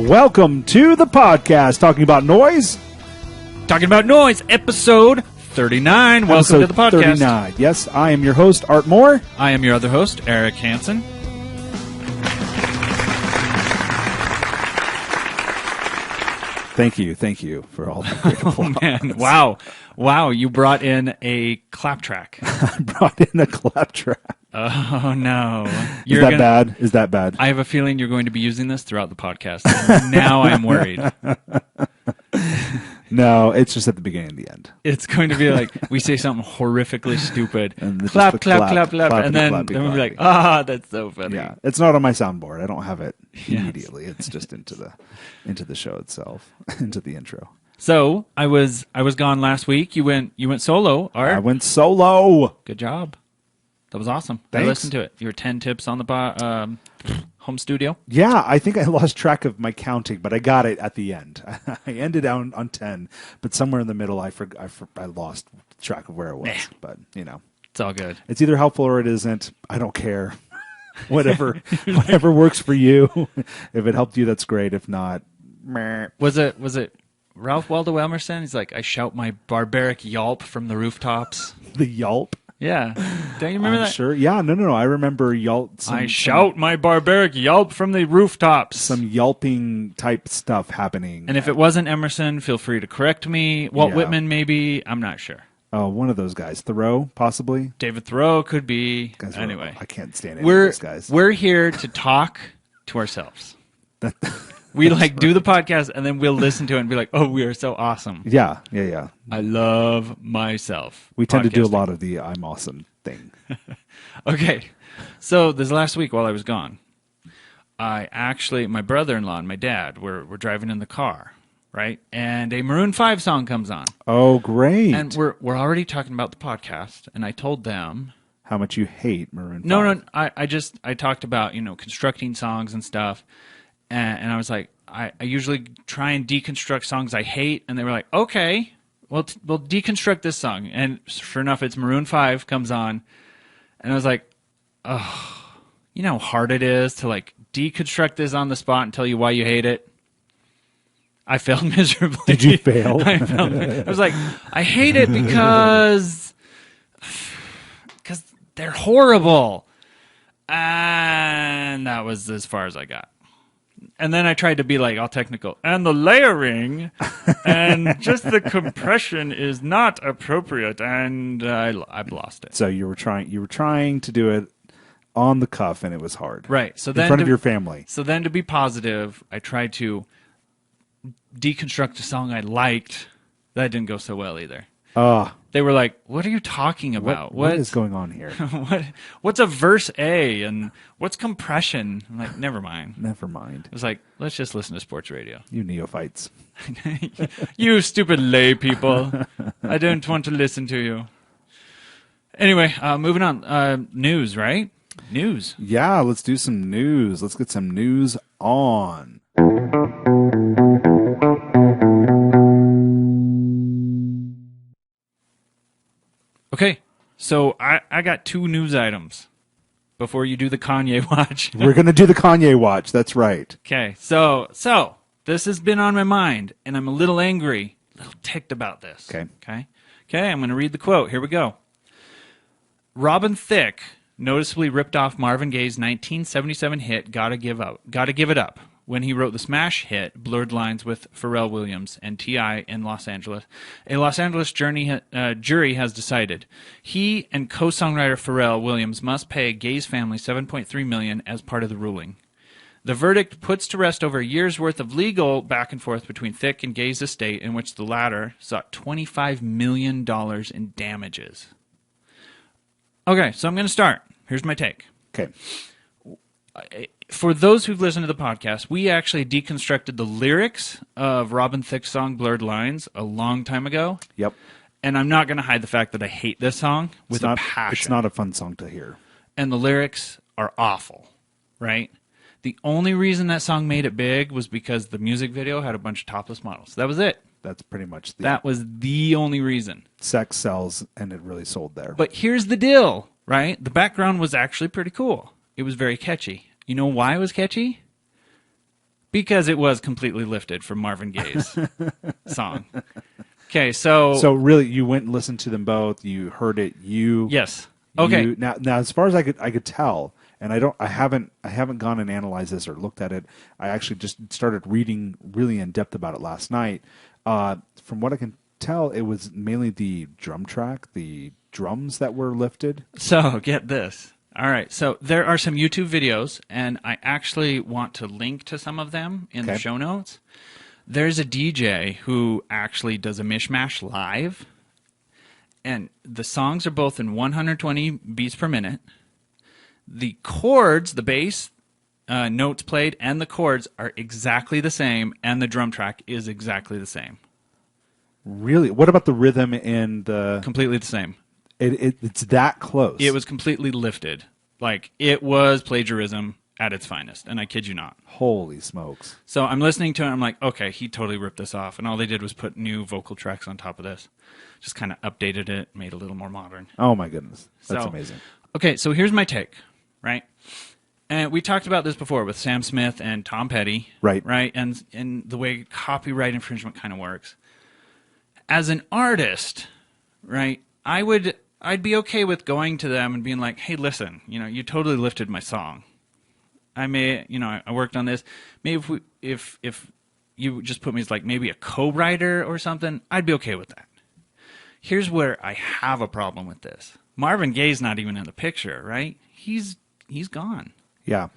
Welcome to the podcast talking about noise. Talking about noise, episode 39. Welcome to the podcast. 39. Yes, I am your host, Art Moore. I am your other host, Eric Hansen. Thank you for all the great applause. Oh, man. Wow, you brought in a clap track. I brought in a clap track. Oh, no. Is that bad? I have a feeling you're going to be using this throughout the podcast. Now I'm worried. No, it's just at the beginning and the end. It's going to be like we say something horrifically stupid. And clap, and then we'll be like, that's so funny. Yeah, it's not on my soundboard. I don't have it immediately. It's just into the show itself, into the intro. So I was gone last week. You went solo, Art. I went solo. Good job. That was awesome. Thanks. I listened to it. Your 10 tips on the home studio. Yeah, I think I lost track of my counting, but I got it at the end. I ended on 10, but somewhere in the middle, I lost track of where it was. But it's all good. It's either helpful or it isn't. I don't care. Whatever works for you. If it helped you, that's great. If not, meh. Was it Ralph Waldo Emerson? He's like, I shout my barbaric yelp from the rooftops. The yelp. Yeah. Don't you remember that? Sure. Yeah. No. I remember yelp. I shout my barbaric yelp from the rooftops. Some yelping type stuff happening. And if it wasn't Emerson, feel free to correct me. Walt Whitman, maybe. I'm not sure. Oh, one of those guys. Thoreau, possibly. David Thoreau could be. Anyway. I can't stand any of those guys. We're here to talk to ourselves. We do the podcast and then we'll listen to it and be like, oh, we are so awesome. Yeah. I love myself. We tend to do a lot of the I'm awesome thing. Okay. So this last week while I was gone, my brother-in-law and my dad were driving in the car, right? And a Maroon 5 song comes on. Oh, great. And we're already talking about the podcast. And I told them how much you hate Maroon 5. No. I talked about, constructing songs and stuff. And I was like, I usually try and deconstruct songs I hate. And they were like, okay, we'll deconstruct this song. And sure enough, it's Maroon 5 comes on. And I was like, oh, you know how hard it is to deconstruct this on the spot and tell you why you hate it? I failed miserably. Did you fail? I failed. I was like, I hate it because they're horrible. And that was as far as I got. And then I tried to be all technical. And the layering and just the compression is not appropriate. And I've lost it. So you were trying to do it on the cuff, and it was hard. Right. So in front of your family. So then to be positive, I tried to deconstruct a song I liked. That didn't go so well either. They were like, what are you talking about? What is going on here? What's a verse A and what's compression? I'm like, never mind. It was like, let's just listen to sports radio. You neophytes. You stupid lay people. I don't want to listen to you. Anyway, moving on. News, right? News. Yeah, let's do some news. Let's get some news on. Okay, so I got 2 news items before you do the Kanye watch. We're going to do the Kanye watch. That's right. Okay, so this has been on my mind, and I'm a little angry, a little ticked about this. Okay, I'm going to read the quote. Here we go. Robin Thicke noticeably ripped off Marvin Gaye's 1977 hit "Gotta Give It Up" when he wrote the smash hit "Blurred Lines" with Pharrell Williams and T.I. in Los Angeles. A Los Angeles jury has decided he and co-songwriter Pharrell Williams must pay Gaye's family $7.3 million as part of the ruling. The verdict puts to rest over a year's worth of legal back and forth between Thicke and Gaye's estate, in which the latter sought $25 million in damages. Okay, so I'm going to start. Here's my take. Okay. For those who've listened to the podcast, we actually deconstructed the lyrics of Robin Thicke's song "Blurred Lines" a long time ago. Yep. And I'm not going to hide the fact that I hate this song with a passion. It's not a fun song to hear. And the lyrics are awful, right? The only reason that song made it big was because the music video had a bunch of topless models. That was it. That's pretty much that was the only reason. Sex sells, and it really sold there. But here's the deal, right? The background was actually pretty cool. It was very catchy. You know why it was catchy? Because it was completely lifted from Marvin Gaye's song. Okay, so really, you went and listened to them both. You heard it. Yes. Okay. Now, as far as I could tell, and I haven't gone and analyzed this or looked at it. I actually just started reading really in depth about it last night. From what I can tell, it was mainly the drum track, the drums that were lifted. So get this. All right, so there are some YouTube videos, and I actually want to link to some of them in the show notes. There's a DJ who actually does a mishmash live, and the songs are both in 120 beats per minute. The chords, the bass notes played, and the chords are exactly the same, and the drum track is exactly the same. Really? What about the rhythm and the... Completely the same. It's that close. It was completely lifted. Like, it was plagiarism at its finest, and I kid you not. Holy smokes. So I'm listening to it, and I'm like, okay, he totally ripped this off, and all they did was put new vocal tracks on top of this. Just kind of updated it, made it a little more modern. Oh, my goodness. That's amazing. Okay, so here's my take, right? And we talked about this before with Sam Smith and Tom Petty. Right. Right? And the way copyright infringement kind of works. As an artist, right, I'd be okay with going to them and being like, hey, listen, you totally lifted my song. I worked on this. Maybe if you just put me as like maybe a co-writer or something, I'd be okay with that. Here's where I have a problem with this. Marvin Gaye's not even in the picture, right? He's gone. Yeah.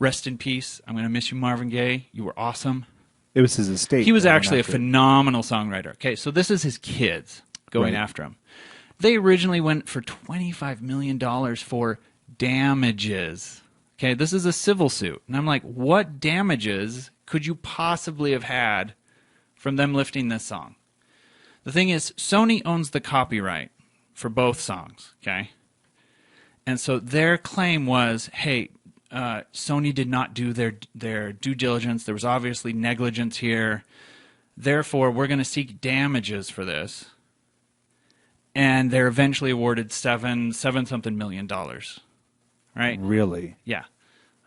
Rest in peace. I'm going to miss you, Marvin Gaye. You were awesome. It was his estate. He was actually a phenomenal songwriter. Okay, so this is his kids going after him. They originally went for $25 million for damages. Okay, this is a civil suit. And I'm like, what damages could you possibly have had from them lifting this song? The thing is, Sony owns the copyright for both songs, okay? And so their claim was, hey, Sony did not do their due diligence. There was obviously negligence here. Therefore, we're going to seek damages for this. And they're eventually awarded $7-something million, right? Really? Yeah.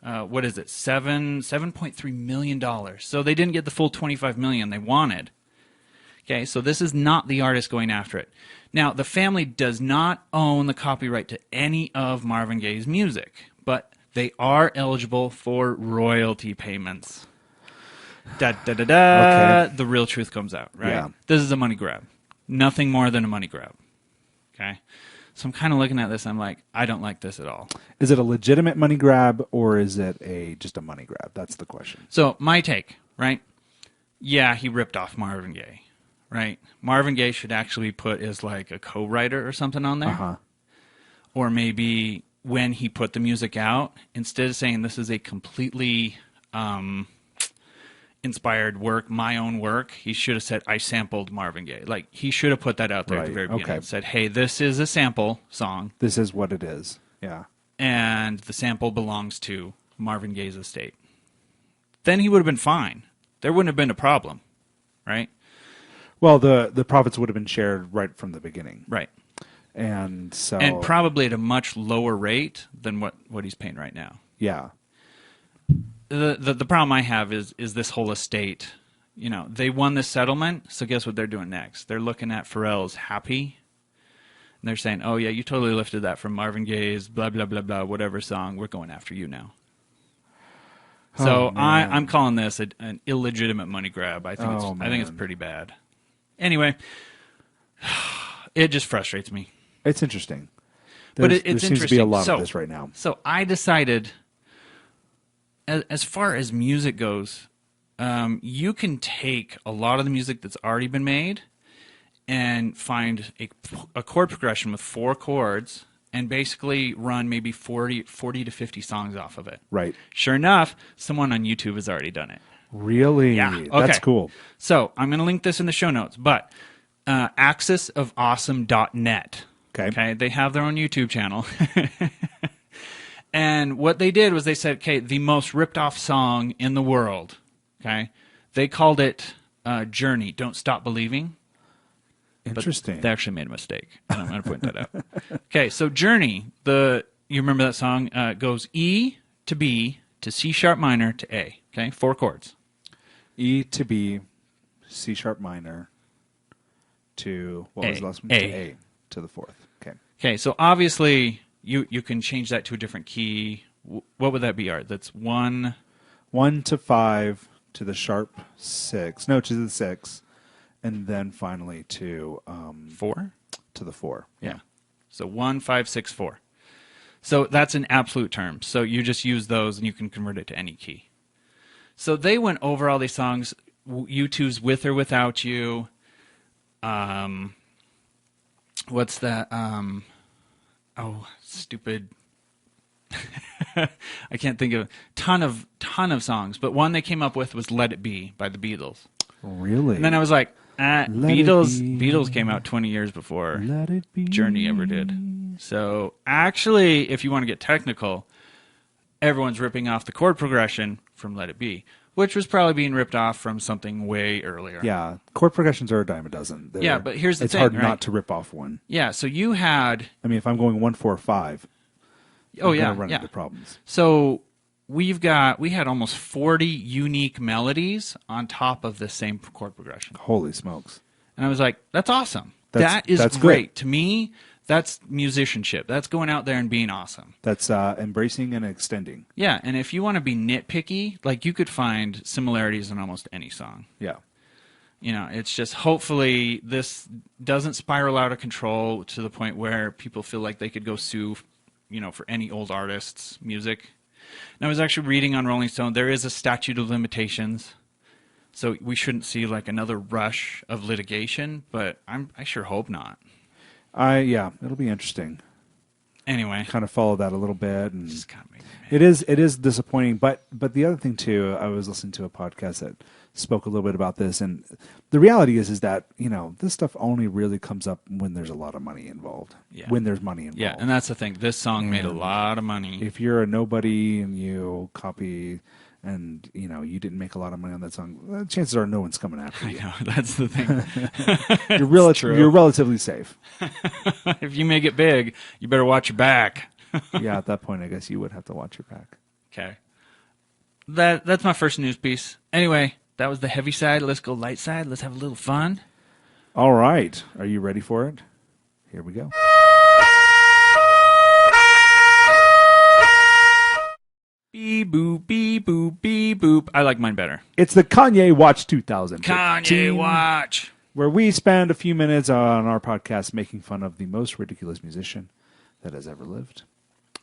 What is it? $7.3 million. So they didn't get the full $25 million they wanted. Okay, so this is not the artist going after it. Now, the family does not own the copyright to any of Marvin Gaye's music, but they are eligible for royalty payments. Okay. The real truth comes out, right? Yeah. This is a money grab. Nothing more than a money grab. Okay? So I'm kind of looking at this, I'm like, I don't like this at all. Is it a legitimate money grab, or is it just a money grab? That's the question. So my take, right? Yeah, he ripped off Marvin Gaye, right? Marvin Gaye should actually be put as like a co-writer or something on there. Uh-huh. Or maybe when he put the music out, instead of saying this is a completely inspired work, my own work, he should have said, I sampled Marvin Gaye. Like, he should have put that out there at the very beginning. Okay. Said, hey, this is a sample song. This is what it is. Yeah. And the sample belongs to Marvin Gaye's estate. Then he would have been fine. There wouldn't have been a problem, right? Well, the profits would have been shared right from the beginning. Right. And so... And probably at a much lower rate than what he's paying right now. Yeah. The problem I have is this whole estate. You know, they won this settlement, so guess what they're doing next? They're looking at Pharrell's Happy, and they're saying, oh, yeah, you totally lifted that from Marvin Gaye's blah, blah, blah, blah, whatever song. We're going after you now. So I'm calling this an illegitimate money grab. I think it's pretty bad. Anyway, it just frustrates me. It's interesting. There seems to be a lot of this right now. So I decided, as far as music goes, you can take a lot of the music that's already been made and find a chord progression with 4 chords and basically run maybe 40 to 50 songs off of it. Right. Sure enough, someone on YouTube has already done it. Really? Yeah. Okay. That's cool. So I'm going to link this in the show notes, but axisofawesome.net. Okay. They have their own YouTube channel. And what they did was they said, okay, the most ripped off song in the world. Okay. They called it Journey, Don't Stop Believing. Interesting. But they actually made a mistake. And I'm going to point that out. Okay, so Journey, you remember that song? Goes E to B to C sharp minor to A. Okay, 4 chords. E to B, C sharp minor, to what was the last one? A. To A to the 4th. Okay. Okay, so obviously you can change that to a different key. What would that be, Art? That's 1. 1 to 5 to the sharp 6. No, to the 6. And then finally to 4? To the 4. Yeah. So 1, 5, 6, 4. So that's in absolute terms. So you just use those and you can convert it to any key. So they went over all these songs, U2's With or Without You. What's that? Stupid. I can't think of ton of songs, but one they came up with was Let It Be by the Beatles. Really? And then I was like, Beatles came out 20 years before Journey ever did. So actually, if you want to get technical, everyone's ripping off the chord progression from Let It Be, which was probably being ripped off from something way earlier. Yeah, chord progressions are a dime a dozen. But here's the thing, it's hard right? not to rip off one. Yeah, so you had... I mean, if I'm going 1, 4, 5, I'm going to run into problems. So we had almost 40 unique melodies on top of the same chord progression. Holy smokes. And I was like, that's awesome. That's great. To me, that's musicianship. That's going out there and being awesome. That's embracing and extending. Yeah, and if you want to be nitpicky, like you could find similarities in almost any song. Yeah. You know, it's just hopefully this doesn't spiral out of control to the point where people feel like they could go sue, for any old artist's music. And I was actually reading on Rolling Stone, there is a statute of limitations. So we shouldn't see like another rush of litigation, but I sure hope not. It'll be interesting. Anyway, kind of follow that a little bit, and just kind of make me mad. It is disappointing. But the other thing too, I was listening to a podcast that spoke a little bit about this, and the reality is that this stuff only really comes up when there's a lot of money involved. Yeah. When there's money involved. Yeah, and that's the thing. This song made a lot of money. If you're a nobody and you copy. And you didn't make a lot of money on that song, chances are no one's coming after you. I know, that's the thing. You're relatively safe. If you make it big, you better watch your back. Yeah, at that point, I guess you would have to watch your back. Okay. That's my first news piece. Anyway, that was the heavy side. Let's go light side. Let's have a little fun. All right. Are you ready for it? Here we go. Beep boop, beep boop, beep boop. I like mine better. It's the Kanye Watch 2015. Kanye Watch. Where we spend a few minutes on our podcast making fun of the most ridiculous musician that has ever lived.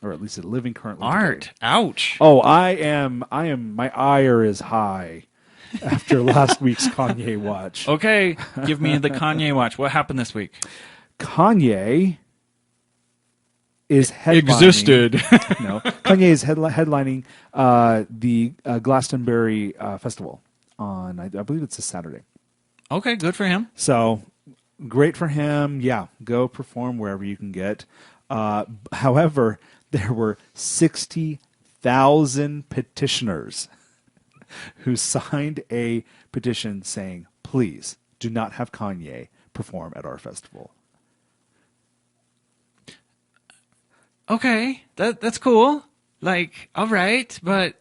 Or at least living currently Art. Today. Ouch. Oh, my ire is high after last week's Kanye Watch. Okay, give me the Kanye Watch. What happened this week? Kanye is headlining. Existed. No, Kanye is headlining the Glastonbury Festival on, I believe it's a Saturday. Okay, good for him. So, great for him. Yeah, go perform wherever you can get. However, there were 60,000 petitioners who signed a petition saying, please do not have Kanye perform at our festival. Okay, that's cool. Like, all right, but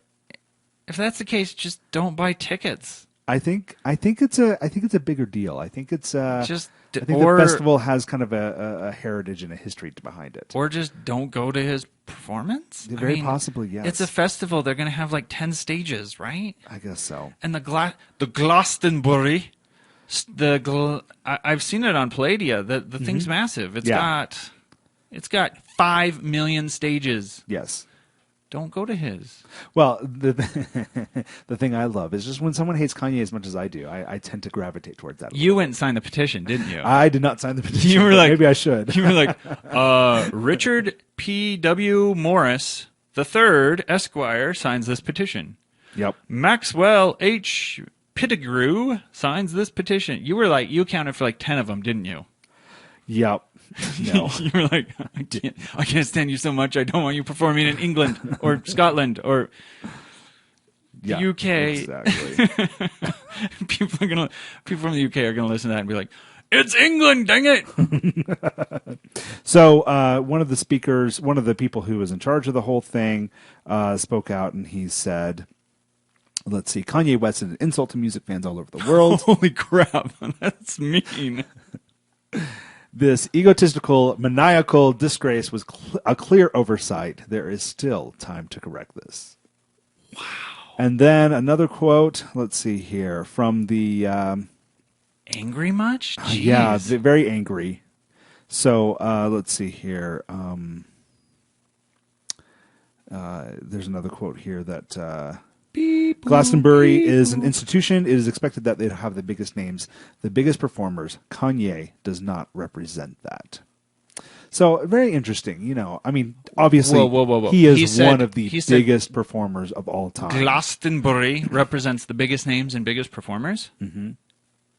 if that's the case, just don't buy tickets. I think it's a bigger deal. I think it's just I think the festival has kind of a heritage and a history behind it. Or just don't go to his performance. Very possibly, yes. It's a festival. They're going to have like 10 stages, right? I guess so. And the Glastonbury, I've seen it on Palladia. The thing's massive. It's got 5 million stages. Yes. Don't go to his. Well, the thing I love is just when someone hates Kanye as much as I do, I tend to gravitate towards that. You went and signed the petition, didn't you? I did not sign the petition. You were like, maybe I should. You were like, Richard P.W. Morris III, Esquire, signs this petition. Yep. Maxwell H. Pettigrew signs this petition. You were like, you counted for like 10 of them, didn't you? Yep. No. You were like, I can't stand you so much. I don't want you performing in England or Scotland or the UK. Exactly. People from the UK are gonna listen to that and be like, "It's England, dang it!" So one of the people who was in charge of the whole thing, spoke out and he said, Let's see. Kanye West is an insult to music fans all over the world. Holy crap. That's mean. This egotistical, maniacal disgrace was a clear oversight. There is still time to correct this. Wow. And then another quote. Let's see here from the... angry much? Jeez. Yeah, very angry. So let's see here. There's another quote here that... Glastonbury is an institution. It is expected that they'd have the biggest names, the biggest performers. Kanye does not represent that. So very interesting. You know, I mean, obviously, whoa. he is one of the biggest performers of all time. Glastonbury represents the biggest names and biggest performers? Mm-hmm.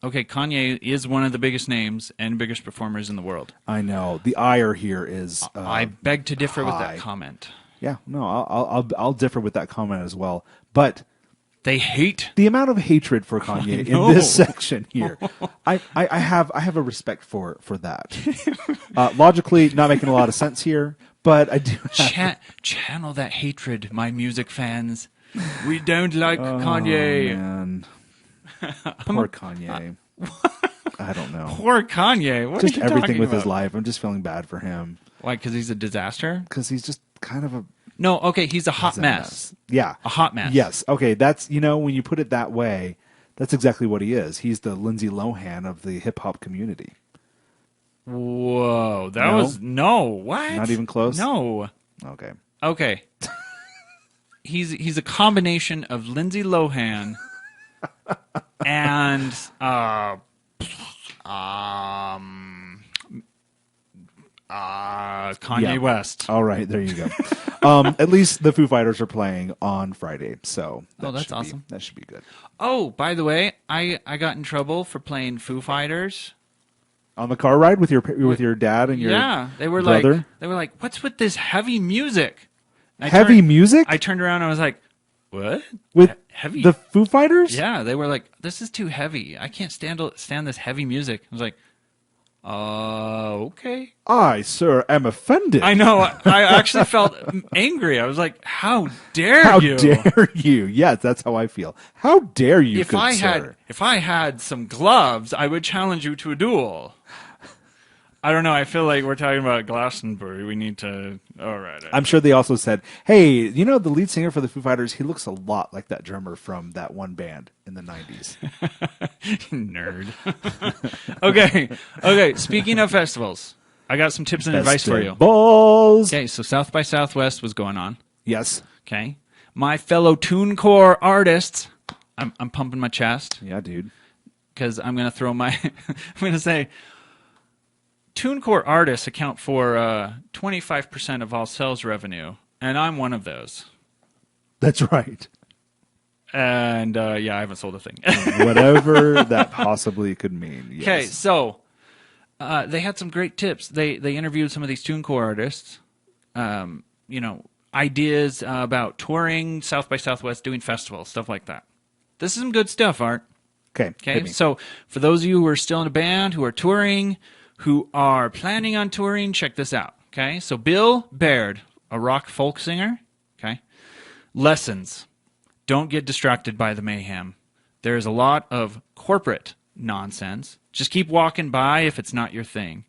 Okay, Kanye is one of the biggest names and biggest performers in the world. I know. The ire here is I beg to differ high. with that comment. Yeah, no, I'll differ with that comment as well. But they hate the amount of hatred for Kanye in this section here. I have a respect for that. Logically, not making a lot of sense here, but I do channel that hatred, my music fans. We don't like Kanye. Man. Poor Kanye. I don't know. Poor Kanye. What just are you everything talking with about? his life. I'm just feeling bad for him. Why? Because he's a disaster? Because he's just kind of a... No, okay, he's a hot mess. Yeah. A hot mess. Yes. Okay, that's, you know, when you put it that way, that's exactly what he is. He's the Lindsay Lohan of the hip-hop community. Whoa. That was... No. What? Not even close? No. Okay. Okay. He's a combination of Lindsay Lohan and... Kanye West. All right, there you go. At least the Foo Fighters are playing on Friday, so that's awesome. That should be good. Oh, by the way, I got in trouble for playing Foo Fighters on the car ride with your dad and your they were brother? like, what's with this heavy music? Heavy music? I turned around and I was like, what? With heavy? The Foo Fighters? Yeah, they were like, this is too heavy. I can't stand this heavy music. I was like, okay. I, sir, am offended. I know. I actually felt angry. I was like, how dare you? How dare you? Yes, that's how I feel. How dare you, If I had some gloves, I would challenge you to a duel. I don't know. I feel like we're talking about Glastonbury. We need to... All right. I'm sure they also said, hey, you know, the lead singer for the Foo Fighters, he looks a lot like that drummer from that one band in the 90s. Nerd. Okay. Speaking of festivals, I got some tips and advice for you. Balls. Okay, so South by Southwest was going on. Yes. Okay. My fellow TuneCore artists, I'm pumping my chest. Yeah, dude. Because I'm going to throw my... I'm going to say... TuneCore artists account for 25% of all sales revenue, and I'm one of those. That's right. And I haven't sold a thing. Whatever that possibly could mean. Yes. Okay, so they had some great tips. They interviewed some of these TuneCore artists. Ideas about touring, South by Southwest, doing festivals, stuff like that. This is some good stuff, Art. Okay. So for those of you who are still in a band, who are touring, who are planning on touring, check this out. Okay, so Bill Baird, a rock folk singer. Okay, lessons. Don't get distracted by the mayhem. There's a lot of corporate nonsense. Just keep walking by if it's not your thing.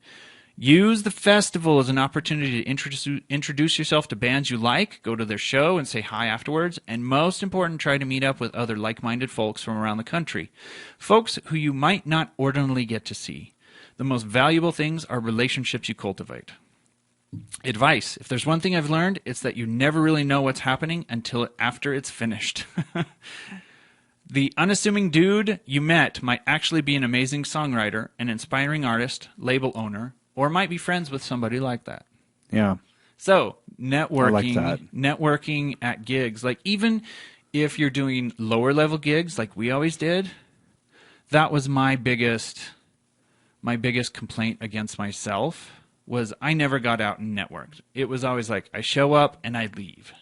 Use the festival as an opportunity to introduce yourself to bands you like, go to their show and say hi afterwards, and most important, try to meet up with other like-minded folks from around the country. Folks who you might not ordinarily get to see. The most valuable things are relationships you cultivate. Advice. If there's one thing I've learned, it's that you never really know what's happening until after it's finished. The unassuming dude you met might actually be an amazing songwriter, an inspiring artist, label owner, or might be friends with somebody like that. Yeah. So, networking, I like that. Networking at gigs. Like, even if you're doing lower level gigs like we always did, that was my biggest complaint against myself was I never got out and networked. It was always like I show up and I leave.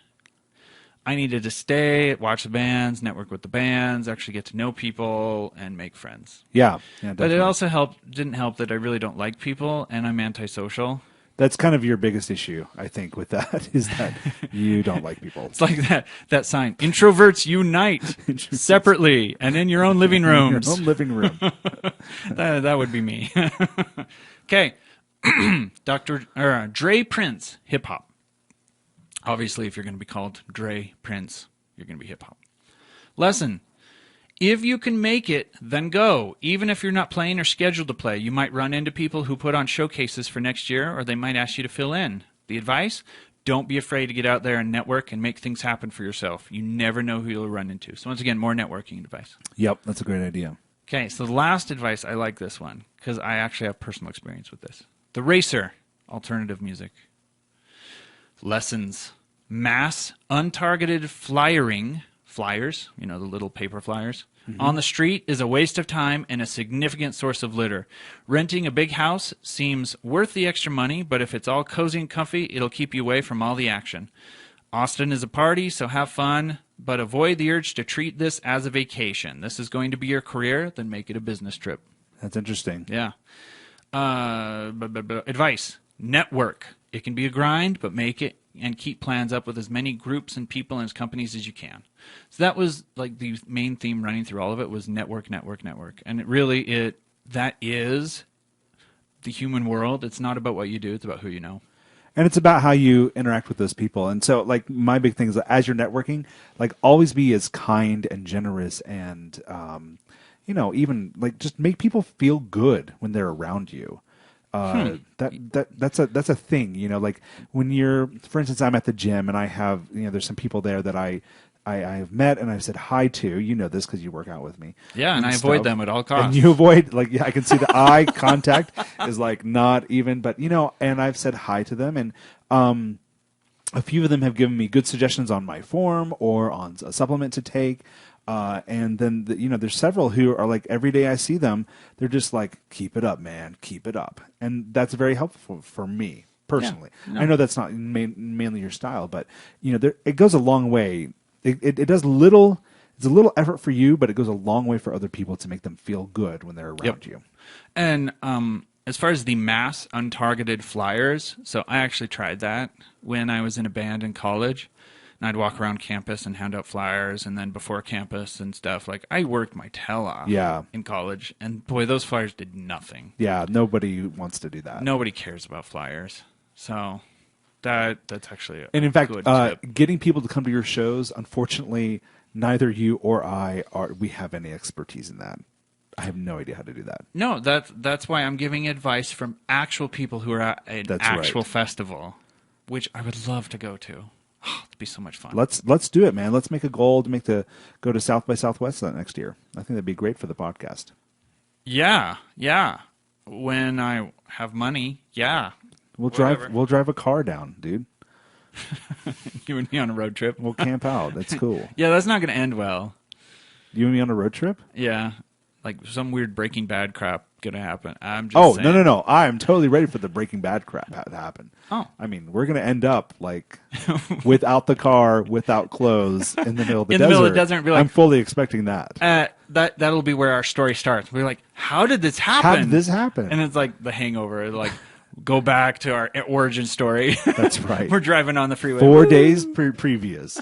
I needed to stay, watch the bands, network with the bands, actually get to know people and make friends. Yeah, definitely. But it also didn't help that I really don't like people and I'm antisocial. That's kind of your biggest issue, I think, with that is that you don't like people. It's like that sign: introverts unite separately and in your own living rooms. In your own living room. That would be me. Okay, Dre Prince, hip hop. Obviously, if you're going to be called Dre Prince, you're going to be hip hop. Lesson: if you can make it, then go. Even if you're not playing or scheduled to play, you might run into people who put on showcases for next year, or they might ask you to fill in. The advice: don't be afraid to get out there and network and make things happen for yourself. You never know who you'll run into. So once again, more networking advice. Yep, that's a great idea. Okay, so the last advice, I like this one because I actually have personal experience with this. The Racer, alternative music. Lessons: mass, untargeted flyering, flyers, the little paper flyers, on the street is a waste of time and a significant source of litter. Renting a big house seems worth the extra money, but if it's all cozy and comfy, it'll keep you away from all the action. Austin is a party, so have fun, but avoid the urge to treat this as a vacation. This is going to be your career, then make it a business trip. That's interesting. Yeah. Advice: network. It can be a grind, but make it and keep plans up with as many groups and people and companies as you can. So that was like the main theme running through all of it was network, network, network. And that is the human world. It's not about what you do. It's about who you know. And it's about how you interact with those people. And so, like, my big thing is that as you're networking, like, always be as kind and generous and, even, like, just make people feel good when they're around you. That's a thing, like when you're, for instance, I'm at the gym and I have, there's some people there that I have met and I've said hi to, this because you work out with me. Yeah. And I avoid them at all costs. And you avoid, I can see the eye contact is like not even, but and I've said hi to them and, a few of them have given me good suggestions on my form or on a supplement to take. And then, there's several who are like, every day I see them, they're just like, keep it up, man, keep it up. And that's very helpful for me personally. Yeah, no. I know that's not mainly your style, but, it goes a long way. It does little, it's a little effort for you, but it goes a long way for other people to make them feel good when they're around you. And, as far as the mass untargeted flyers, so I actually tried that when I was in a band in college. And I'd walk around campus and hand out flyers, and then before campus and stuff. Like, I worked my tail off in college, and boy, those flyers did nothing. Yeah, nobody wants to do that. Nobody cares about flyers. So that's actually a And in fact, good tip. Getting people to come to your shows, unfortunately, neither you or I we have any expertise in that. I have no idea how to do that. No, that's why I'm giving advice from actual people who are at an actual festival, which I would love to go to. Oh, it'd be so much fun. Let's do it, man. Let's make a goal to go to South by Southwest next year. I think that'd be great for the podcast. Yeah. When I have money, yeah. We'll drive a car down, dude. You and me on a road trip. We'll camp out. That's cool. Yeah, that's not going to end well. You and me on a road trip? Yeah. Like some weird Breaking Bad crap gonna happen. I'm just saying. No. I'm totally ready for the Breaking Bad crap to happen. Oh. I mean, we're gonna end up like without the car, without clothes, in the middle of the desert. In the middle of the desert, be like, I'm fully expecting that. That'll be where our story starts. We're like, how did this happen? How did this happen? And it's like The Hangover. Like, go back to our origin story. That's right. We're driving on the freeway. 4 days previous.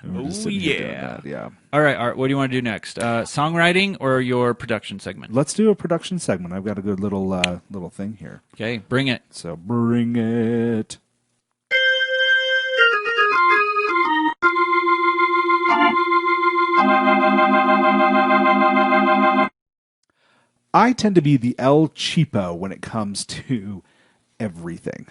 Oh, yeah. Yeah. All right, Art, what do you want to do next? Songwriting or your production segment? Let's do a production segment. I've got a good little thing here. Okay, bring it. So bring it. I tend to be the El Cheapo when it comes to everything.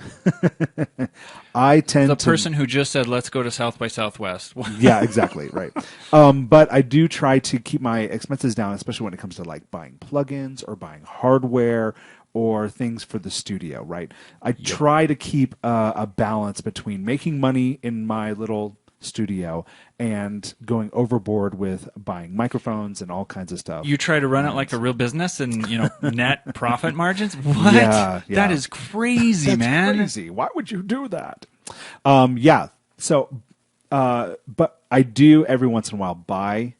I tend the person who just said, let's go to South by Southwest. Yeah, exactly. Right. But I do try to keep my expenses down, especially when it comes to like buying plugins or buying hardware or things for the studio. Right. I try to keep a balance between making money in my little studio and going overboard with buying microphones and all kinds of stuff. You try to run it like a real business and, net profit margins? What? Yeah. That is crazy, man. That's crazy. Why would you do that? Yeah. So, but I do every once in a while buy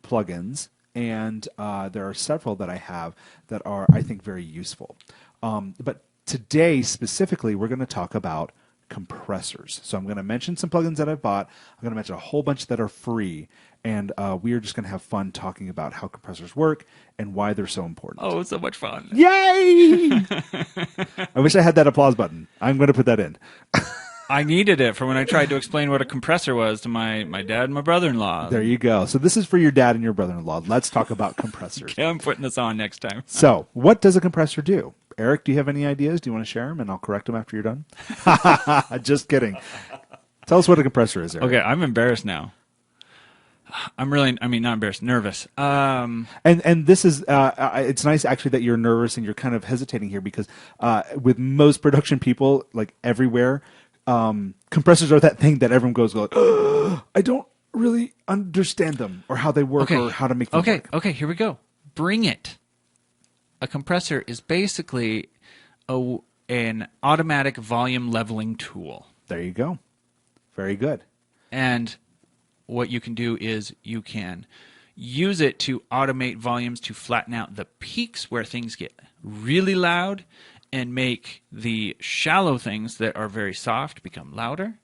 plugins, and there are several that I have that are, I think, very useful. But today, specifically, we're going to talk about compressors. So I'm going to mention some plugins that I've bought. I'm going to mention a whole bunch that are free. And we are just going to have fun talking about how compressors work and why they're so important. Oh, so much fun. Yay! I wish I had that applause button. I'm going to put that in. I needed it for when I tried to explain what a compressor was to my dad and my brother-in-law. There you go. So this is for your dad and your brother-in-law. Let's talk about compressors. Okay, I'm putting this on next time. So what does a compressor do? Eric, do you have any ideas? Do you want to share them? And I'll correct them after you're done. Just kidding. Tell us what a compressor is, Eric. Okay, I'm embarrassed now. Not embarrassed, nervous. And this is, it's nice actually that you're nervous and you're kind of hesitating here because with most production people, like everywhere, compressors are that thing that everyone goes like, oh, I don't really understand them or how they work or how to make them work. Okay, here we go. Bring it. A compressor is basically an automatic volume leveling tool. There you go. Very good. And what you can do is you can use it to automate volumes to flatten out the peaks where things get really loud and make the shallow things that are very soft become louder.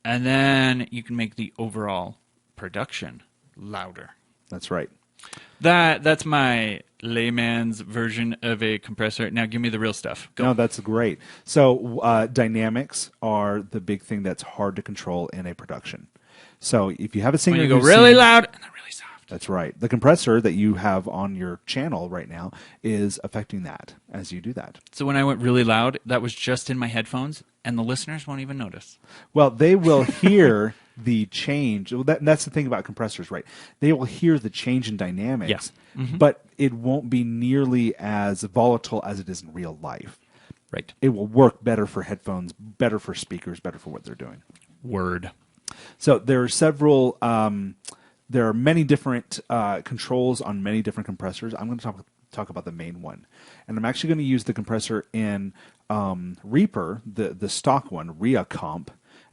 And then you can make the overall production louder. That's right. That's my layman's version of a compressor. Now give me the real stuff. Go. No, that's great. So dynamics are the big thing that's hard to control in a production. So if you have a singer when you go really loud and then really soft. That's right. The compressor that you have on your channel right now is affecting that as you do that. So when I went really loud, that was just in my headphones, and the listeners won't even notice. Well, they will hear the change. Well, that's the thing about compressors, right? They will hear the change in dynamics, but it won't be nearly as volatile as it is in real life. Right. It will work better for headphones, better for speakers, better for what they're doing. Word. So there are several, there are many different controls on many different compressors. I'm going to talk about the main one. And I'm actually going to use the compressor in Reaper, the stock one, Roah Comp,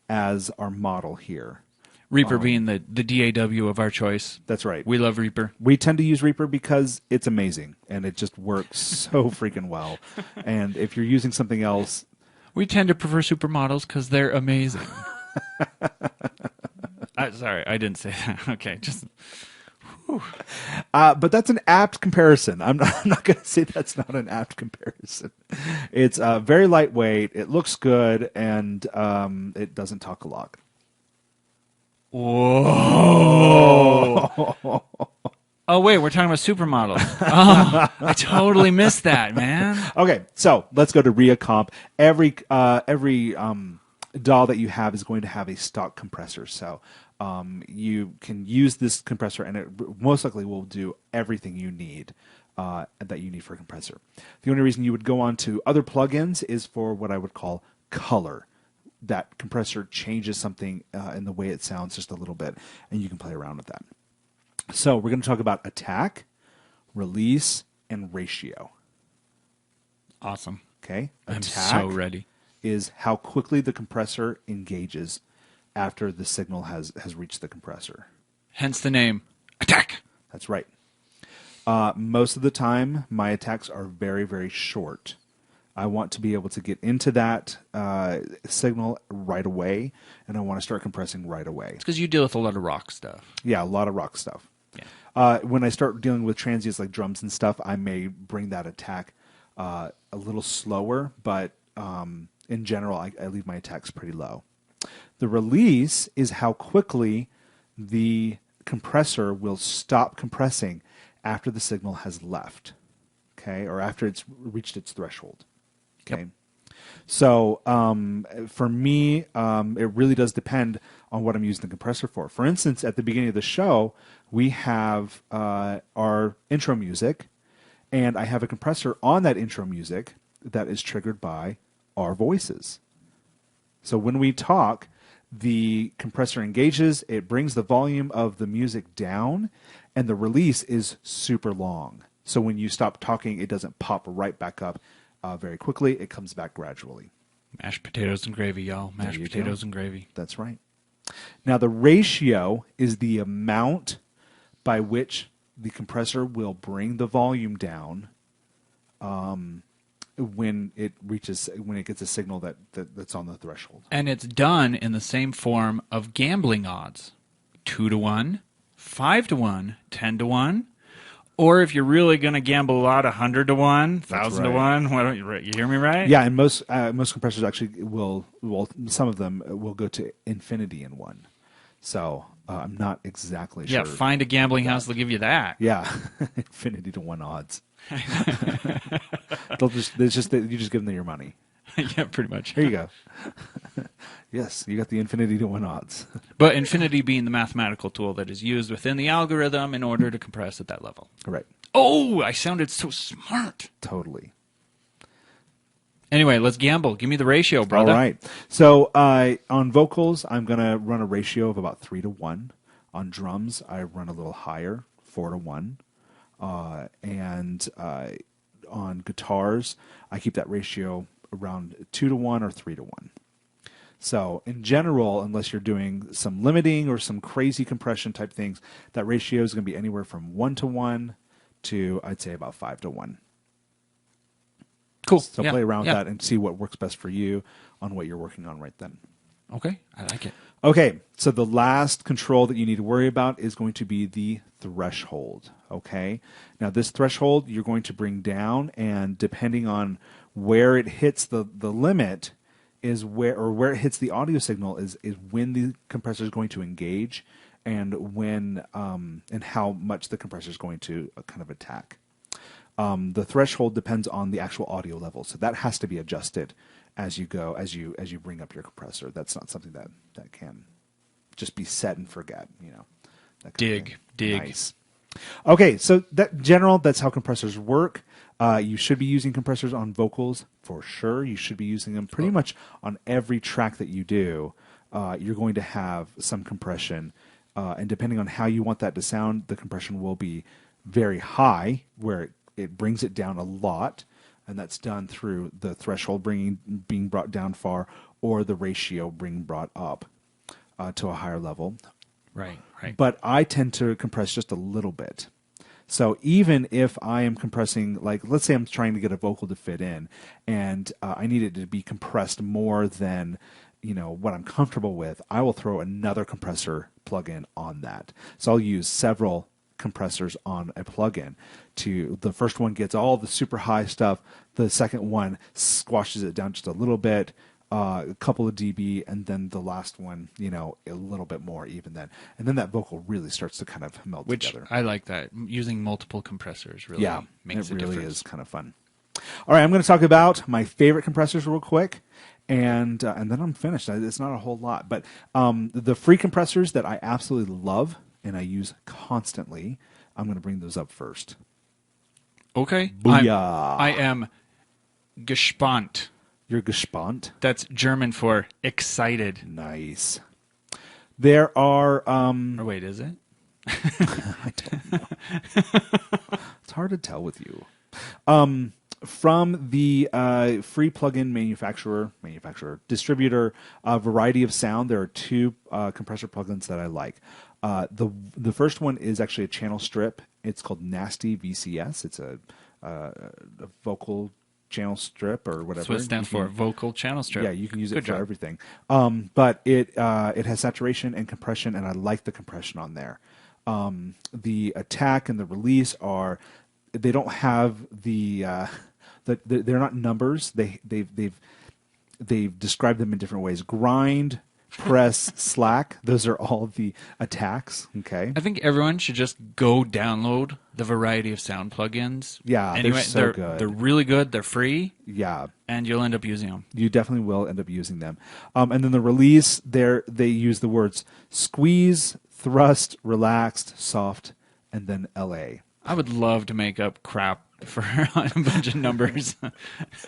as our model here. Reaper being the DAW of our choice. That's right. We love Reaper. We tend to use Reaper because it's amazing, and it just works so freaking well. And if you're using something else... We tend to prefer supermodels because they're amazing. Sorry, I didn't say that. Okay, just... but that's an apt comparison. I'm not going to say that's not an apt comparison. It's very lightweight. It looks good, and it doesn't talk a lot. Whoa! Oh wait, we're talking about supermodels. Oh, I totally missed that, man. Okay, so let's go to Roah Comp. Every DAW that you have is going to have a stock compressor. So you can use this compressor, and it most likely will do everything you need that you need for a compressor. The only reason you would go on to other plugins is for what I would call color. That compressor changes something in the way it sounds just a little bit, and you can play around with that. So we're going to talk about attack, release, and ratio. Awesome. Okay? I'm Attack so ready. is how quickly the compressor engages after the signal has reached the compressor. Hence the name, attack. That's right. Most of the time, my attacks are very, very short. I want to be able to get into that signal right away, and I want to start compressing right away. It's because you deal with a lot of rock stuff. Yeah, a lot of rock stuff. Yeah. When I start dealing with transients like drums and stuff, I may bring that attack a little slower, but in general, I leave my attacks pretty low. The release is how quickly the compressor will stop compressing after the signal has left, okay, or after it's reached its threshold. Okay. Yep. So for me, it really does depend on what I'm using the compressor for. For instance, at the beginning of the show, we have our intro music, and I have a compressor on that intro music that is triggered by our voices. So when we talk, the compressor engages, it brings the volume of the music down, and the release is super long. So when you stop talking, it doesn't pop right back up very quickly. It comes back gradually. Mashed potatoes and gravy, y'all. Mashed potatoes and gravy. That's right. Now, the ratio is the amount by which the compressor will bring the volume down when it gets a signal that's on the threshold. And it's done in the same form of gambling odds: 2-1, 5-1, 10-1. Or if you're really going to gamble a lot, 100-1, 1,000-1. What, you hear me right? Yeah, and most compressors actually will. Well, some of them will go to infinity in one. So I'm not exactly sure. Yeah, find a gambling house that'll give you that. Yeah, infinity to 1 odds. You just give them your money. Yeah, pretty much. Here you go. Yes, you got the infinity to 1 odds. But infinity being the mathematical tool that is used within the algorithm in order to compress at that level. Right. Oh, I sounded so smart. Totally. Anyway, let's gamble. Give me the ratio, brother. All right. So on vocals, I'm going to run a ratio of about 3-1. On drums, I run a little higher, 4-1. And on guitars, I keep that ratio around 2-1 or 3-1. So in general, unless you're doing some limiting or some crazy compression type things, that ratio is going to be anywhere from 1-1 to, I'd say, about 5-1. Cool. So play around with that and see what works best for you on what you're working on right then. Okay, I like it. Okay, so the last control that you need to worry about is going to be the threshold. Okay, now this threshold you're going to bring down, and depending on where it hits the limit is where it hits the audio signal is when the compressor is going to engage, and when and how much the compressor is going to kind of attack. The threshold depends on the actual audio level, so that has to be adjusted as you go, as you bring up your compressor. That's not something that can just be set and forget. Dig. Nice. Okay, so that's how compressors work. You should be using compressors on vocals for sure. You should be using them pretty much on every track that you do. You're going to have some compression, and depending on how you want that to sound, the compression will be very high, where it brings it down a lot, and that's done through the threshold being brought down far, or the ratio being brought up to a higher level. Right. But I tend to compress just a little bit. So even if I am compressing, like let's say I'm trying to get a vocal to fit in, and I need it to be compressed more than what I'm comfortable with, I will throw another compressor plugin on that. So I'll use several compressors on a plugin. The first one gets all the super high stuff. The second one squashes it down just a little bit, a couple of dB, and then the last one, a little bit more even then. And then that vocal really starts to kind of meld together. I like that. Using multiple compressors really makes a difference. It really is kind of fun. All right, I'm going to talk about my favorite compressors real quick, and then I'm finished. It's not a whole lot, but the free compressors that I absolutely love and I use constantly, I'm going to bring those up first. Okay. Booyah. I am gespannt. You're gespannt? That's German for excited. Nice. There are... Or wait, is it? I don't know. It's hard to tell with you. From the free plugin distributor, Variety of Sound, there are 2 compressor plugins that I like. The first one is actually a channel strip. It's called Nasty VCS. It's a vocal channel strip or whatever. That's what it stands for, vocal channel strip. Yeah, you can use it for everything. But it has saturation and compression, and I like the compression on there. The attack and the release they don't have they're not numbers. They've described them in different ways. Grind, press, slack. Those are all the attacks. Okay. I think everyone should just go download the Variety of Sound plugins. Yeah, anyway, they're so good. They're really good. They're free. Yeah. And you'll end up using them. You definitely will end up using them. And then the release, they use the words squeeze, thrust, relaxed, soft, and then LA. I would love to make up crap for a bunch of numbers.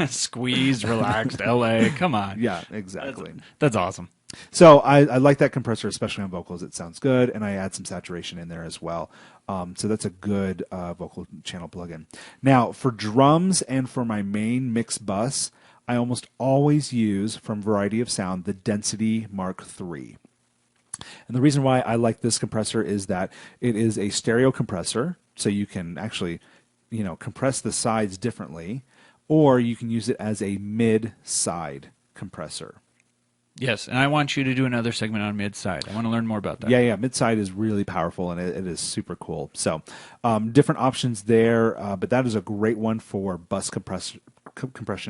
Squeeze, relaxed, LA. Come on. Yeah, exactly. That's awesome. So I like that compressor, especially on vocals. It sounds good, and I add some saturation in there as well. So that's a good vocal channel plugin. Now, for drums and for my main mix bus, I almost always use, from Variety of Sound, the Density Mark III. And the reason why I like this compressor is that it is a stereo compressor, so you can actually compress the sides differently. or you can use it as a mid-side compressor. Yes, and I want you to do another segment on mid-side. I want to learn more about that. Yeah, mid-side is really powerful, and it is super cool. So different options there, but that is a great one for bus compression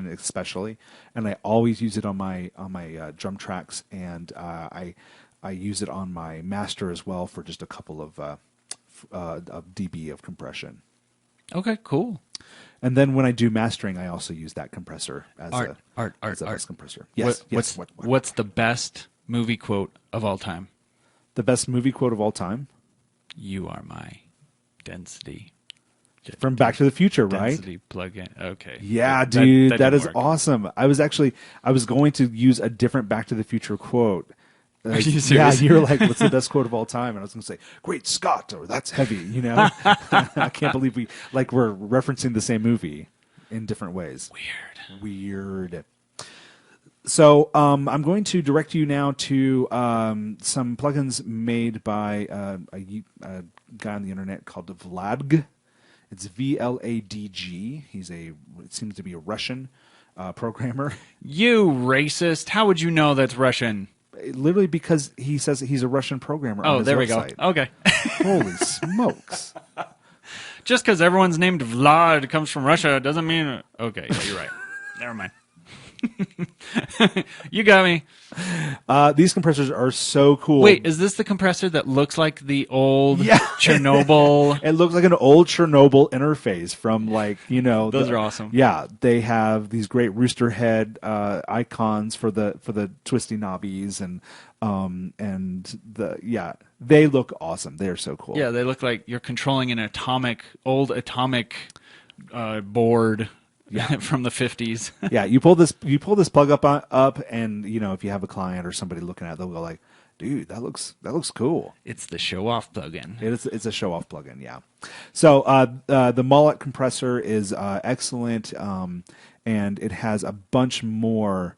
especially, and I always use it on my drum tracks, and I use it on my master as well for just a couple of dB of compression. Okay, cool. And then when I do mastering, I also use that compressor as a bus compressor. Yes. What's the best movie quote of all time? The best movie quote of all time? You are my density. From Back to the Future, right? Density plug-in. Okay. Yeah, dude, that is work. awesome. I was going to use a different Back to the Future quote. Are you serious? Yeah, you're like, what's the best quote of all time? And I was going to say, "Great Scott," or "That's heavy." I can't believe we're referencing the same movie in different ways. Weird. So I'm going to direct you now to some plugins made by a guy on the internet called Vladg. It's VLADG. It seems to be a Russian programmer. You racist! How would you know that's Russian? Literally because he says he's a Russian programmer. Oh, on his there website. we go. Okay. Holy smokes! Just because everyone's named Vlad comes from Russia doesn't mean. Okay, yeah, you're right. Never mind. You got me. These compressors are so cool. Wait, is this the compressor that looks like the old Chernobyl? It looks like an old Chernobyl interface from Those are awesome. Yeah, they have these great rooster head icons for the twisty knobbies they look awesome. They're so cool. Yeah, they look like you're controlling an old atomic board. Yeah, from the 50s. Yeah, you pull this plug up, and if you have a client or somebody looking at it, they'll go like, "Dude, that looks cool." It's the show off plugin. It's a show off plugin. Yeah. So the mullet compressor is excellent, and it has a bunch more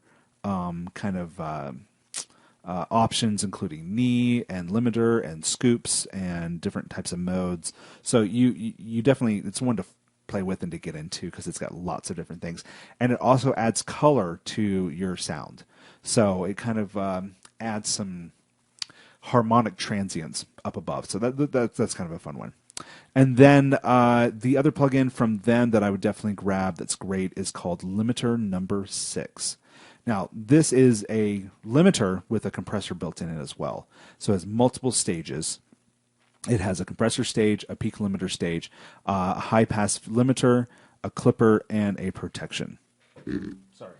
options, including knee and limiter and scoops and different types of modes. So you definitely, it's one to play with and to get into because it's got lots of different things, and it also adds color to your sound. So it kind of adds some harmonic transients up above. So that's kind of a fun one. And then the other plugin from them that I would definitely grab that's great is called Limiter Number 6. Now, this is a limiter with a compressor built in it as well. So it has multiple stages. It has a compressor stage, a peak limiter stage, a high-pass limiter, a clipper, and a protection. Sorry.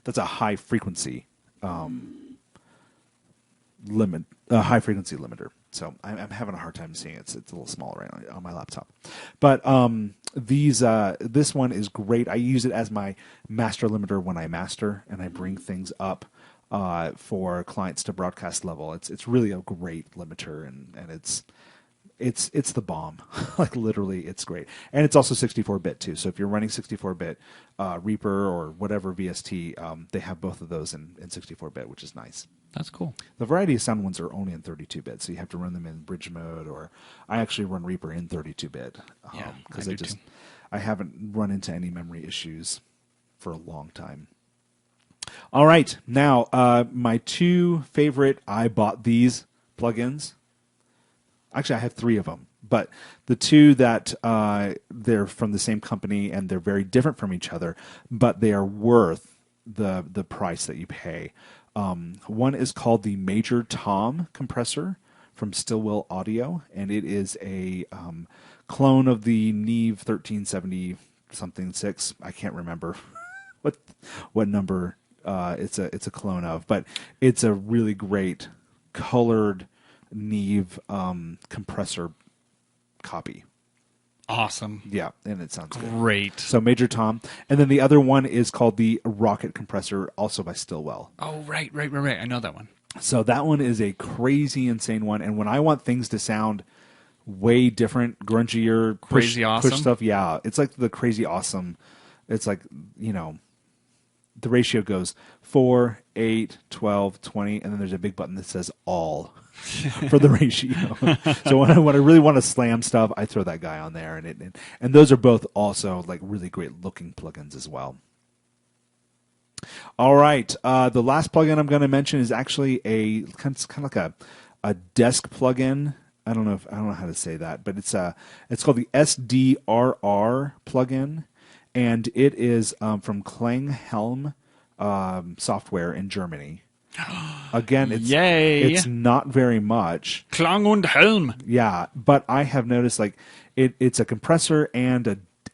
That's a high-frequency high-frequency limiter. So I'm having a hard time seeing it. It's a little small right on my laptop. But this one is great. I use it as my master limiter when I master, and I bring things up for clients to broadcast level. It's really a great limiter, and it's the bomb. Like literally, it's great. And it's also 64-bit too. So if you're running 64-bit Reaper or whatever VST, they have both of those in 64-bit, which is nice. That's cool. The variety of sound ones are only in 32-bit, so you have to run them in bridge mode, or I actually run Reaper in 32-bit. Because I haven't run into any memory issues for a long time. All right, now my two favorite, I bought these plugins. Actually, I have three of them, but the two that they're from the same company and they're very different from each other, but they are worth the price that you pay. One is called the Major Tom compressor from Stillwell Audio, and it is a clone of the Neve 1370 something 6. I can't remember what number it's a clone of, but it's a really great colored Neve compressor copy. Awesome. Yeah, and it sounds great. Good. So Major Tom. And then the other one is called the Rocket compressor, also by Stillwell. Oh, right. I know that one. So that one is a crazy, insane one. And when I want things to sound way different, grungier, crazy awesome push stuff, yeah, it's like the crazy awesome. It's like, the ratio goes 4, 8, 12, 20, and then there's a big button that says all. for the ratio. So when I really want to slam stuff, I throw that guy on there, and those are both also like really great looking plugins as well. All right, the last plugin I'm going to mention is actually kind of like a desk plugin. I don't know how to say that, but it's called the SDRR plugin, and it is from Klanghelm software in Germany. Again, it's not very much. Klang und Helm. Yeah, but I have noticed like it's a compressor and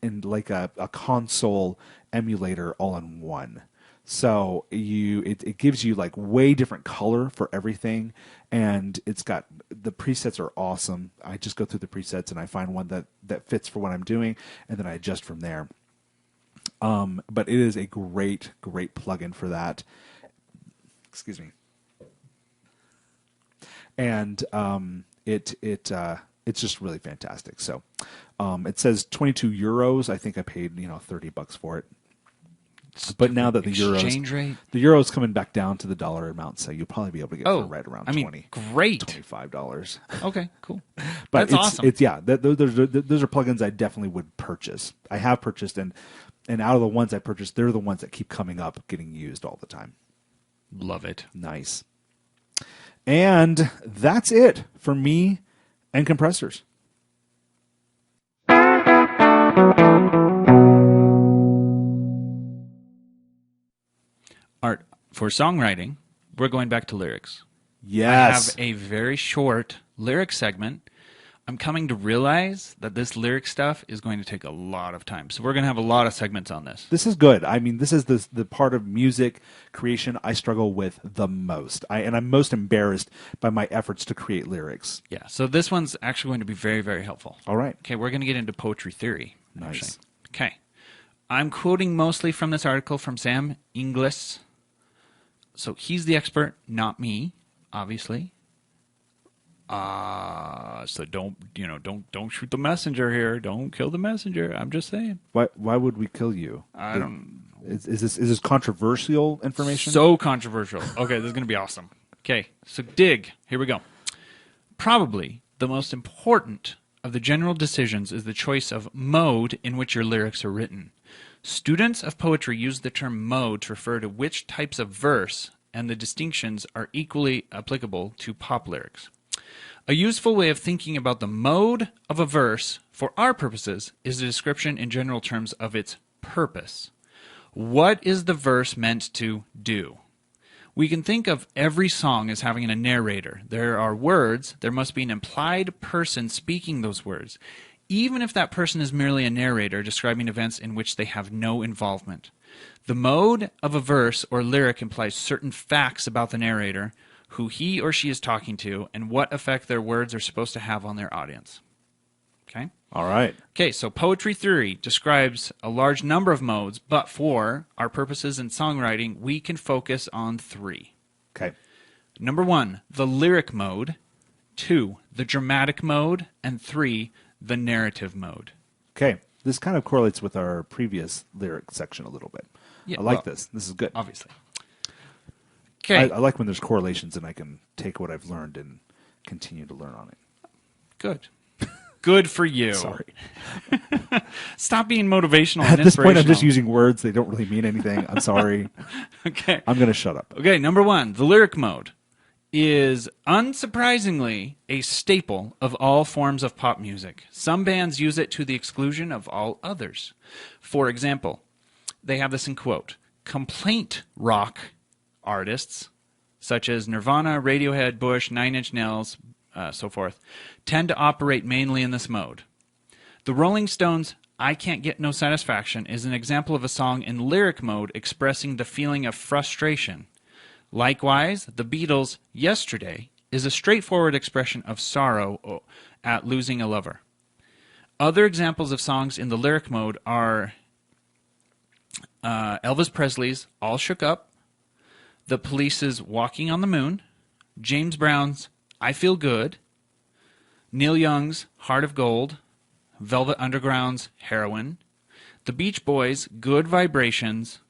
a console emulator all in one. So it gives you like way different color for everything, and it's got the presets are awesome. I just go through the presets and I find one that fits for what I'm doing, and then I adjust from there. But it is a great plugin for that. Excuse me. And it's just really fantastic. So it says €22. I think I paid $30 for it. But now that the euro's coming back down to the dollar amount, so you'll probably be able to get it for right around $25. Okay, cool. But that's awesome. Those are plugins I definitely would purchase. I have purchased, and out of the ones I purchased, they're the ones that keep coming up, getting used all the time. Love it. Nice. And that's it for me and compressors. Art, for songwriting, we're going back to lyrics. Yes. I have a very short lyric segment. I'm coming to realize that this lyric stuff is going to take a lot of time. So we're going to have a lot of segments on this. This is good. I mean, this is the part of music creation I struggle with the most. And I'm most embarrassed by my efforts to create lyrics. Yeah, so this one's actually going to be very, very helpful. All right. Okay, we're going to get into poetry theory. Nice. Actually. Okay. I'm quoting mostly from this article from Sam Inglis. So he's the expert, not me, obviously. So don't shoot the messenger here. Don't kill the messenger. I'm just saying. Why would we kill you? I don't. Is this controversial information? So controversial. Okay, this is going to be awesome. Okay, so dig. Here we go. Probably the most important of the general decisions is the choice of mode in which your lyrics are written. Students of poetry use the term mode to refer to which types of verse, and the distinctions are equally applicable to pop lyrics. A useful way of thinking about the mode of a verse, for our purposes, is a description in general terms of its purpose. What is the verse meant to do? We can think of every song as having a narrator. There are words, there must be an implied person speaking those words, even if that person is merely a narrator describing events in which they have no involvement. The mode of a verse or lyric implies certain facts about the narrator, who he or she is talking to, and what effect their words are supposed to have on their audience. Okay? All right. Okay, so poetry theory describes a large number of modes, but for our purposes in songwriting, we can focus on 3. Okay. Number 1, the lyric mode. 2, the dramatic mode. And 3, the narrative mode. Okay. This kind of correlates with our previous lyric section a little bit. Yeah, I like this. This is good. Obviously. Okay. I like when there's correlations and I can take what I've learned and continue to learn on it. Good. Good for you. Sorry. Stop being motivational At and this point, I'm just inspirational. using words. They don't really mean anything. I'm sorry. Okay. I'm going to shut up. Okay, number 1, the lyric mode is unsurprisingly a staple of all forms of pop music. Some bands use it to the exclusion of all others. For example, they have this in quote, complaint rock artists, such as Nirvana, Radiohead, Bush, Nine Inch Nails, so forth, tend to operate mainly in this mode. The Rolling Stones' I Can't Get No Satisfaction is an example of a song in lyric mode expressing the feeling of frustration. Likewise, the Beatles' Yesterday is a straightforward expression of sorrow at losing a lover. Other examples of songs in the lyric mode are Elvis Presley's All Shook Up, The Police's Walking on the Moon, James Brown's I Feel Good, Neil Young's Heart of Gold, Velvet Underground's Heroin, The Beach Boys' Good Vibrations,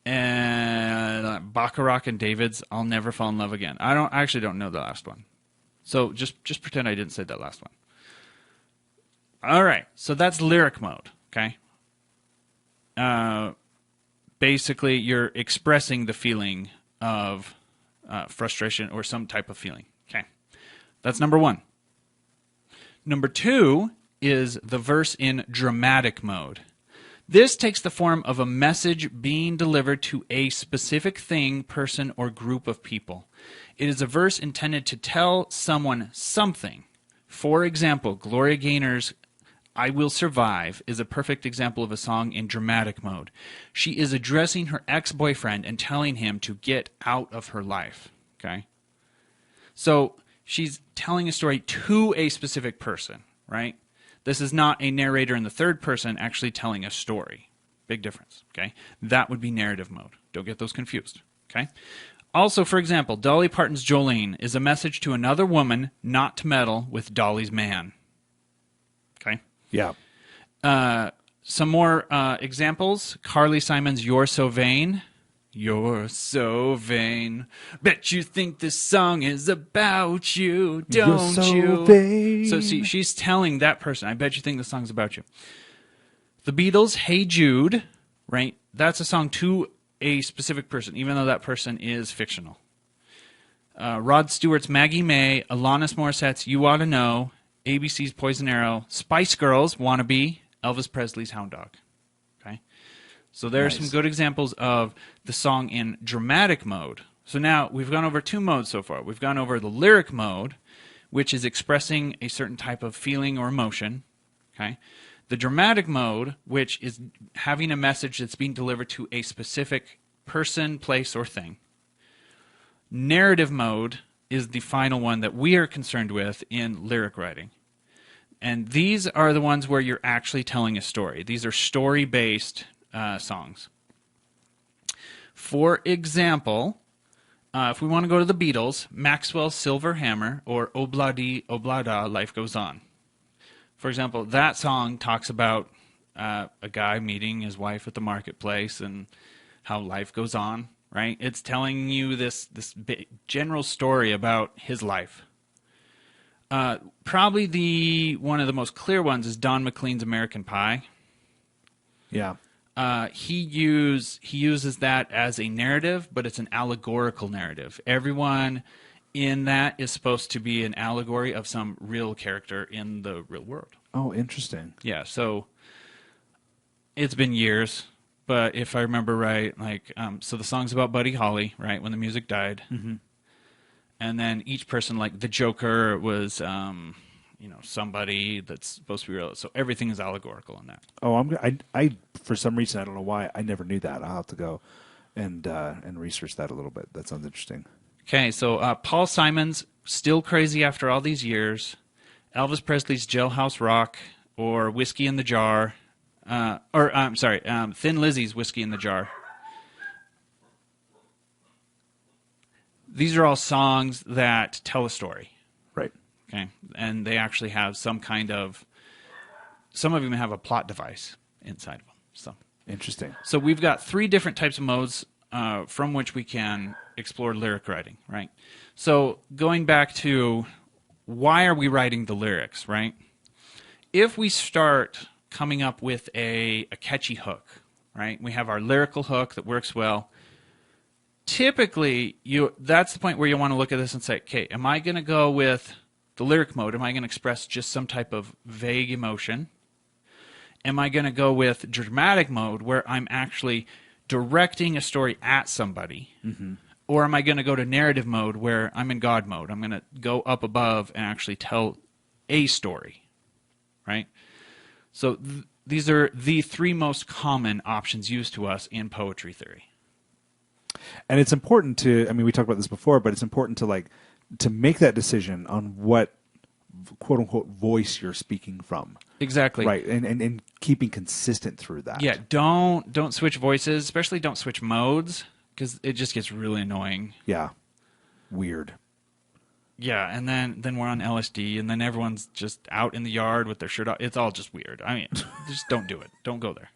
and Bacharach and David's I'll Never Fall in Love Again. I actually don't know the last one. So just pretend I didn't say that last one. All right. So that's lyric mode, okay? Basically, you're expressing the feeling of frustration or some type of feeling, okay? That's number one. Number two is the verse in dramatic mode. This takes the form of a message being delivered to a specific thing, person, or group of people. It is a verse intended to tell someone something. For example, Gloria Gaynor's I Will Survive is a perfect example of a song in dramatic mode. She is addressing her ex-boyfriend and telling him to get out of her life. Okay? So she's telling a story to a specific person, right? This is not a narrator in the third person actually telling a story. Big difference, okay? That would be narrative mode. Don't get those confused, okay? Also, for example, Dolly Parton's Jolene is a message to another woman not to meddle with Dolly's man. Okay? Yeah. Some more examples. Carly Simon's You're So Vain. You're so vain. Bet you think this song is about you, don't You're so you? vain. So see, she's telling that person, I bet you think this song's about you. The Beatles' Hey Jude, right? That's a song to a specific person, even though that person is fictional. Rod Stewart's Maggie May, Alanis Morissette's You Oughta Know, ABC's Poison Arrow, Spice Girls' Wannabe, Elvis Presley's Hound Dog. Okay? So there are some good examples of the song in dramatic mode. So now we've gone over two modes so far. We've gone over the lyric mode, which is expressing a certain type of feeling or emotion. Okay? The dramatic mode, which is having a message that's being delivered to a specific person, place, or thing. Narrative mode is the final one that we are concerned with in lyric writing. And these are the ones where you're actually telling a story. These are story-based songs. For example, if we want to go to the Beatles, Maxwell's Silver Hammer or Obladi Oblada, Life Goes On. For example, that song talks about a guy meeting his wife at the marketplace and how life goes on, right? It's telling you this general story about his life. Probably one of the most clear ones is Don McLean's American Pie. Yeah. He uses that as a narrative, but it's an allegorical narrative. Everyone in that is supposed to be an allegory of some real character in the real world. Oh, interesting. Yeah, so it's been years, but if I remember right, so the song's about Buddy Holly, right, when the music died. Mm-hmm. And then each person, like the Joker was, somebody that's supposed to be real. So everything is allegorical in that. Oh, I for some reason, I don't know why, I never knew that. I'll have to go and research that a little bit. That sounds interesting. Okay, so Paul Simon's Still Crazy After All These Years, Elvis Presley's Jailhouse Rock, or Whiskey in the Jar, Thin Lizzy's Whiskey in the Jar. These are all songs that tell a story. Right. Okay, and they actually have some of them have a plot device inside of them. So Interesting. So we've got three different types of modes from which we can explore lyric writing, right? So going back to why are we writing the lyrics, right? If we start coming up with a catchy hook, right? We have our lyrical hook that works well. Typically, that's the point where you want to look at this and say, okay, am I going to go with the lyric mode? Am I going to express just some type of vague emotion? Am I going to go with dramatic mode where I'm actually directing a story at somebody? Mm-hmm. Or am I going to go to narrative mode where I'm in God mode? I'm going to go up above and actually tell a story, right? So these are the three most common options used to us in poetry theory. And it's important to, we talked about this before, but it's important to make that decision on what quote unquote voice you're speaking from. Exactly. Right. And keeping consistent through that. Yeah. Don't switch voices, especially don't switch modes, because it just gets really annoying. Yeah. Weird. Yeah, and then we're on LSD, and then everyone's just out in the yard with their shirt off. It's all just weird. Just don't do it. Don't go there.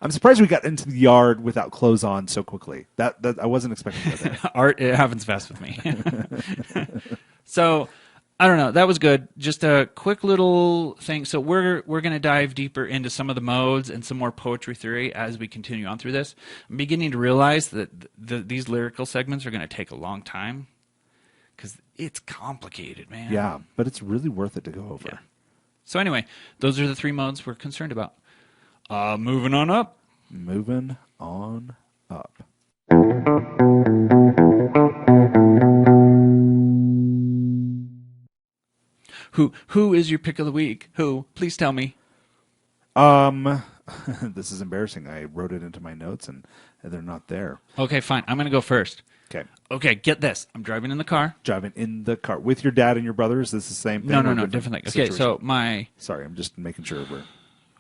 I'm surprised we got into the yard without clothes on so quickly. That I wasn't expecting that. Art, it happens fast with me. So, I don't know. That was good. Just a quick little thing. So we're going to dive deeper into some of the modes and some more poetry theory as we continue on through this. I'm beginning to realize that these lyrical segments are going to take a long time because it's complicated, man. Yeah, but it's really worth it to go over. Yeah. So anyway, those are the 3 modes we're concerned about. Moving on up. Moving on up. Who is your pick of the week? Who? Please tell me. This is embarrassing. I wrote it into my notes and they're not there. Okay, fine. I'm going to go first. Okay. Okay, get this. I'm driving in the car. Driving in the car with your dad and your brothers. This is the same thing. No, different thing. Okay, so Sorry, I'm just making sure we're.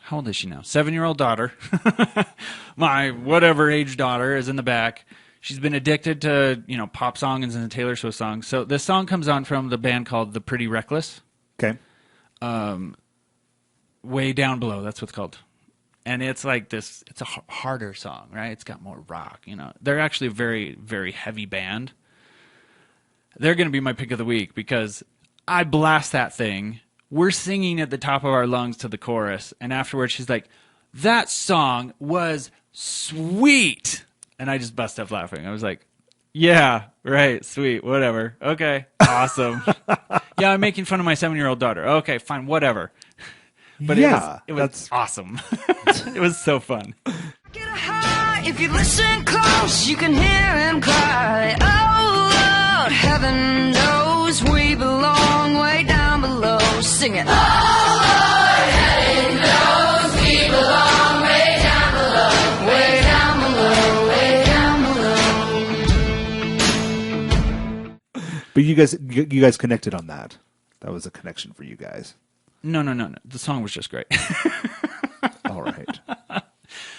How old is she now? 7-year-old daughter. My whatever age daughter is in the back. She's been addicted to pop songs and Taylor Swift songs. So this song comes on from the band called The Pretty Reckless. Okay. Way Down Below, that's what it's called. And it's like this, it's a harder song, right? It's got more rock, They're actually a very, very heavy band. They're going to be my pick of the week because I blast that thing. We're singing at the top of our lungs to the chorus. And afterwards, she's like, that song was sweet. And I just bust up laughing. I was like, yeah, right, sweet, whatever. Okay, awesome. Yeah, I'm making fun of my 7-year-old daughter. Okay, fine, whatever. But yeah, it was awesome. It was so fun. Get a high, if you listen close, you can hear him cry. Oh, Lord, heaven knows we belong way down below. Sing it. Oh, Lord, heaven knows we belong way down below. Way down below, way down below. But you guys connected on that. That was a connection for you guys. No. The song was just great. All right.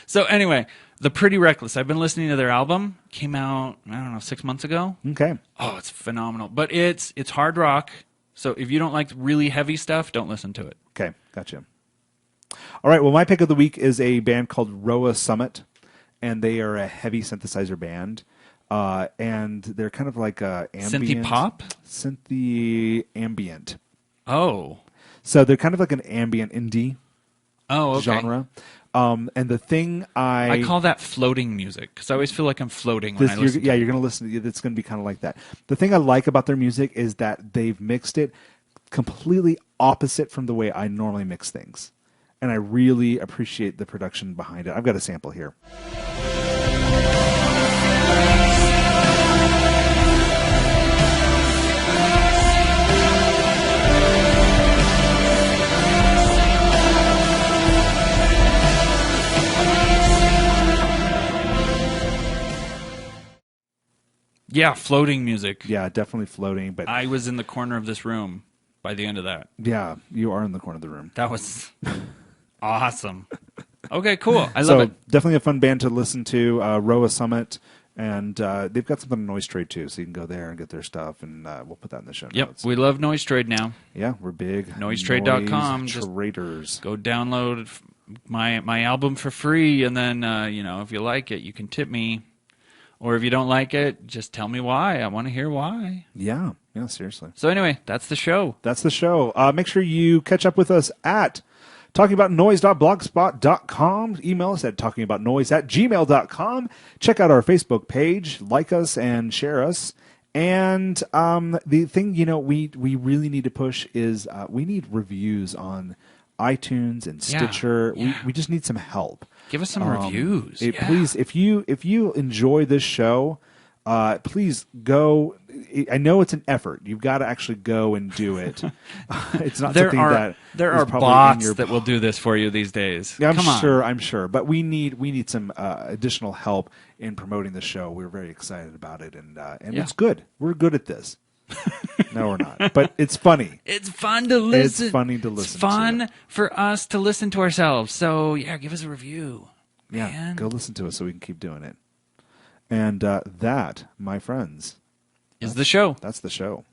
So anyway, The Pretty Reckless. I've been listening to their album. Came out, 6 months ago. Okay. Oh, it's phenomenal. But it's hard rock. So if you don't like really heavy stuff, don't listen to it. Okay, gotcha. All right, well, my pick of the week is a band called Roah Summit, and they are a heavy synthesizer band. And they're kind of like a ambient. Synthy pop? Synthy ambient. Oh. So they're kind of like an ambient indie genre. And the thing I call that floating music because I always feel like I'm floating when I listen. You're going to listen. It's going to be kind of like that. The thing I like about their music is that they've mixed it completely opposite from the way I normally mix things, and I really appreciate the production behind it. I've got a sample here. Yeah, floating music. Yeah, definitely floating. But I was in the corner of this room by the end of that. Yeah, you are in the corner of the room. That was awesome. Okay, cool. I love it. Definitely a fun band to listen to. Roah Summit, and they've got something on Noise Trade too, so you can go there and get their stuff, and we'll put that in the show notes. We love Noise Trade now. Yeah, we're big. Noisetrade.com. Traders. Go download my album for free, and then if you like it, you can tip me. Or if you don't like it, just tell me why. I want to hear why. Yeah, seriously. So anyway, that's the show. Make sure you catch up with us at talkingaboutnoise.blogspot.com. Email us at talkingaboutnoise@gmail.com. Check out our Facebook page. Like us and share us. And the thing we really need to push is we need reviews on iTunes and Stitcher. Yeah. We just need some help. Give us some reviews. Please, if you enjoy this show, please go. I know it's an effort. You've got to actually go and do it. It's not something that there are bots that will do this for you these days. Yeah, I'm sure. But we need some additional help in promoting the show. We're very excited about it, and it's good. We're good at this. No, we're not. But it's funny. It's fun to listen. It's funny to listen. It's fun for us to listen to ourselves. So yeah, give us a review. Yeah, man. Go listen to us so we can keep doing it. And that, my friends, is the show. That's the show.